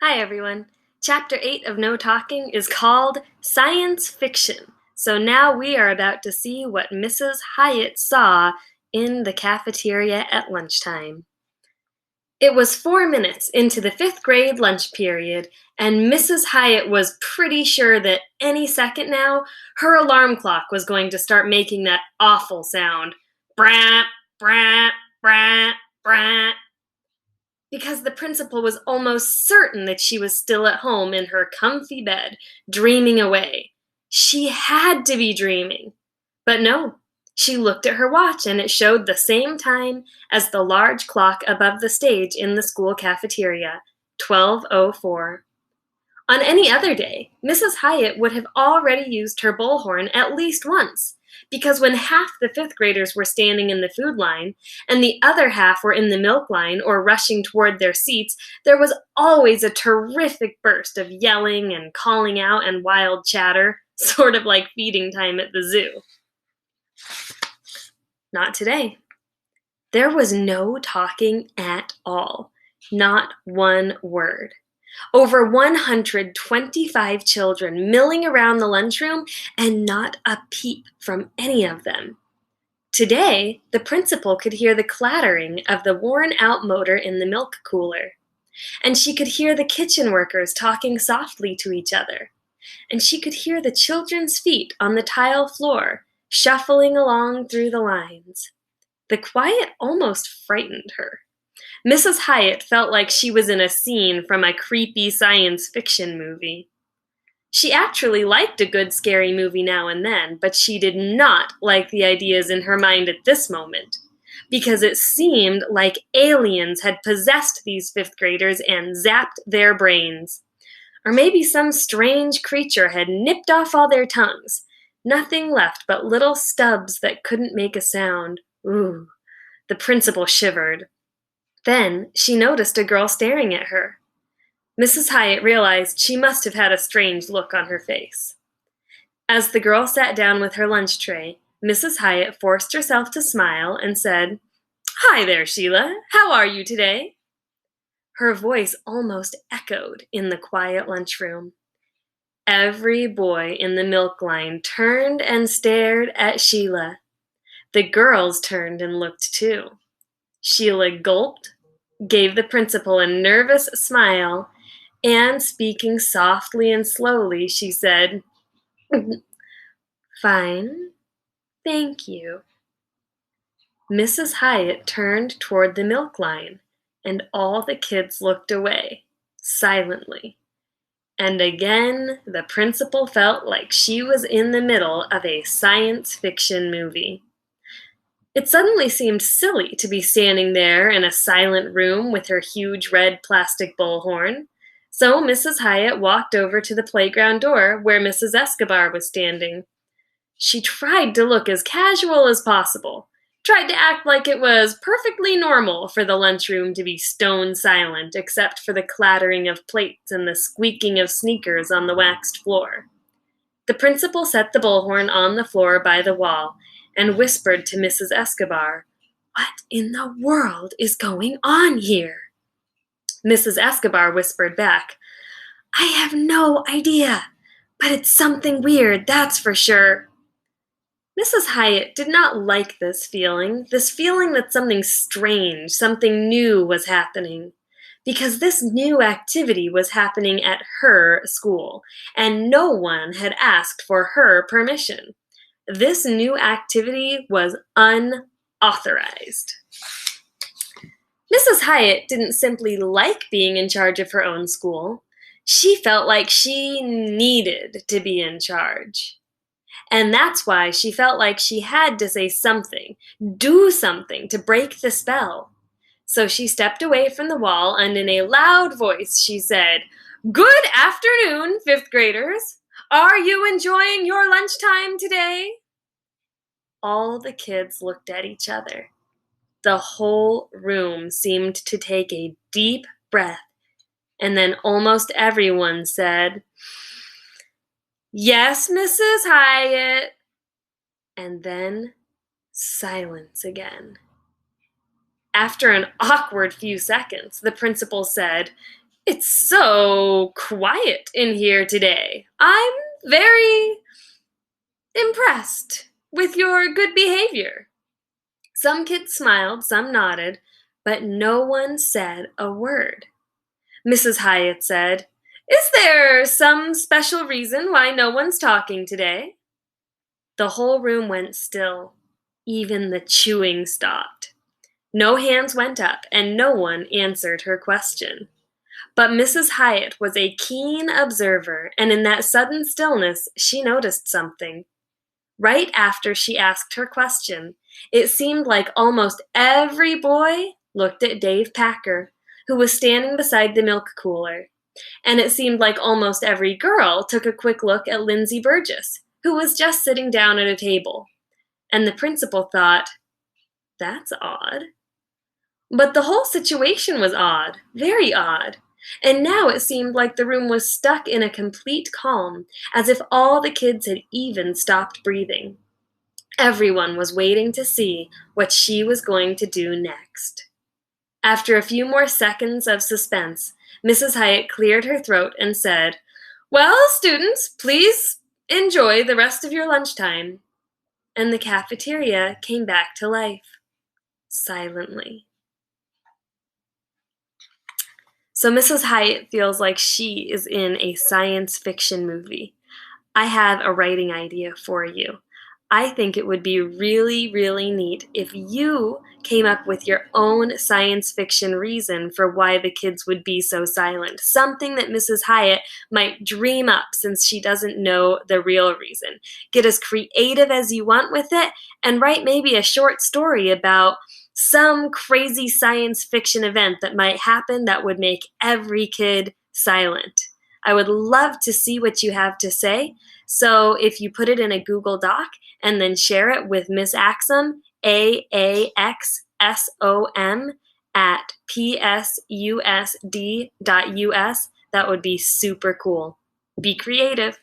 Hi everyone. Chapter 8 of No Talking is called Science Fiction. So now we are about to see what Mrs. Hyatt saw in the cafeteria at lunchtime. It was 4 minutes into the 5th grade lunch period, and Mrs. Hyatt was pretty sure that any second now, her alarm clock was going to start making that awful sound. Brat, brat, brat, brat. Because the principal was almost certain that she was still at home in her comfy bed, dreaming away. She had to be dreaming. But no, she looked at her watch and it showed the same time as the large clock above the stage in the school cafeteria, 12:04. On any other day, Mrs. Hyatt would have already used her bullhorn at least once, because when half the fifth graders were standing in the food line and the other half were in the milk line or rushing toward their seats, there was always a terrific burst of yelling and calling out and wild chatter, sort of like feeding time at the zoo. Not today. There was no talking at all, not one word. Over 125 children milling around the lunchroom and not a peep from any of them. Today, the principal could hear the clattering of the worn-out motor in the milk cooler, and she could hear the kitchen workers talking softly to each other, and she could hear the children's feet on the tile floor, shuffling along through the lines. The quiet almost frightened her. Mrs. Hyatt felt like she was in a scene from a creepy science fiction movie. She actually liked a good scary movie now and then, but she did not like the ideas in her mind at this moment, because it seemed like aliens had possessed these fifth graders and zapped their brains. Or maybe some strange creature had nipped off all their tongues. Nothing left but little stubs that couldn't make a sound. Ooh, the principal shivered. Then she noticed a girl staring at her. Mrs. Hyatt realized she must have had a strange look on her face. As the girl sat down with her lunch tray, Mrs. Hyatt forced herself to smile and said, "Hi there, Sheila. How are you today?" Her voice almost echoed in the quiet lunchroom. Every boy in the milk line turned and stared at Sheila. The girls turned and looked too. Sheila gulped, gave the principal a nervous smile, and speaking softly and slowly, she said, "Fine, thank you." Mrs. Hyatt turned toward the milk line, and all the kids looked away, silently. And again, the principal felt like she was in the middle of a science fiction movie. It suddenly seemed silly to be standing there in a silent room with her huge red plastic bullhorn. So Mrs. Hyatt walked over to the playground door where Mrs. Escobar was standing. She tried to look as casual as possible, tried to act like it was perfectly normal for the lunchroom to be stone silent except for the clattering of plates and the squeaking of sneakers on the waxed floor. The principal set the bullhorn on the floor by the wall and whispered to Mrs. Escobar, "What in the world is going on here?" Mrs. Escobar whispered back, "I have no idea, but it's something weird, that's for sure." Mrs. Hyatt did not like this feeling that something strange, something new was happening, because this new activity was happening at her school, and no one had asked for her permission. This new activity was unauthorized. Mrs. Hyatt didn't simply like being in charge of her own school. She felt like she needed to be in charge. And that's why she felt like she had to say something, do something to break the spell. So she stepped away from the wall and in a loud voice she said, "Good afternoon, fifth graders. Are you enjoying your lunchtime today?" All the kids looked at each other. The whole room seemed to take a deep breath, and then almost everyone said, "Yes, Mrs. Hyatt." And then silence again. After an awkward few seconds, the principal said, It's so quiet in here today. I'm very impressed with your good behavior. Some kids smiled, some nodded, but no one said a word. Mrs. Hyatt said, "Is there some special reason why no one's talking today?" The whole room went still. Even the chewing stopped. No hands went up, and no one answered her question. But Mrs. Hyatt was a keen observer, and in that sudden stillness, she noticed something. Right after she asked her question, it seemed like almost every boy looked at Dave Packer, who was standing beside the milk cooler. And it seemed like almost every girl took a quick look at Lindsay Burgess, who was just sitting down at a table. And the principal thought, "That's odd." But the whole situation was odd, very odd. And now it seemed like the room was stuck in a complete calm, as if all the kids had even stopped breathing. Everyone was waiting to see what she was going to do next. After a few more seconds of suspense, Mrs. Hyatt cleared her throat and said, "Well, students, please enjoy the rest of your lunchtime." And the cafeteria came back to life, silently. So Mrs. Hyatt feels like she is in a science fiction movie. I have a writing idea for you. I think it would be really, really neat if you came up with your own science fiction reason for why the kids would be so silent. Something that Mrs. Hyatt might dream up since she doesn't know the real reason. Get as creative as you want with it and write maybe a short story about some crazy science fiction event that might happen that would make every kid silent. I would love to see what you have to say. So if you put it in a Google Doc and then share it with Ms. Axsom, AAXSOM, at psusd.us, that would be super cool. Be creative.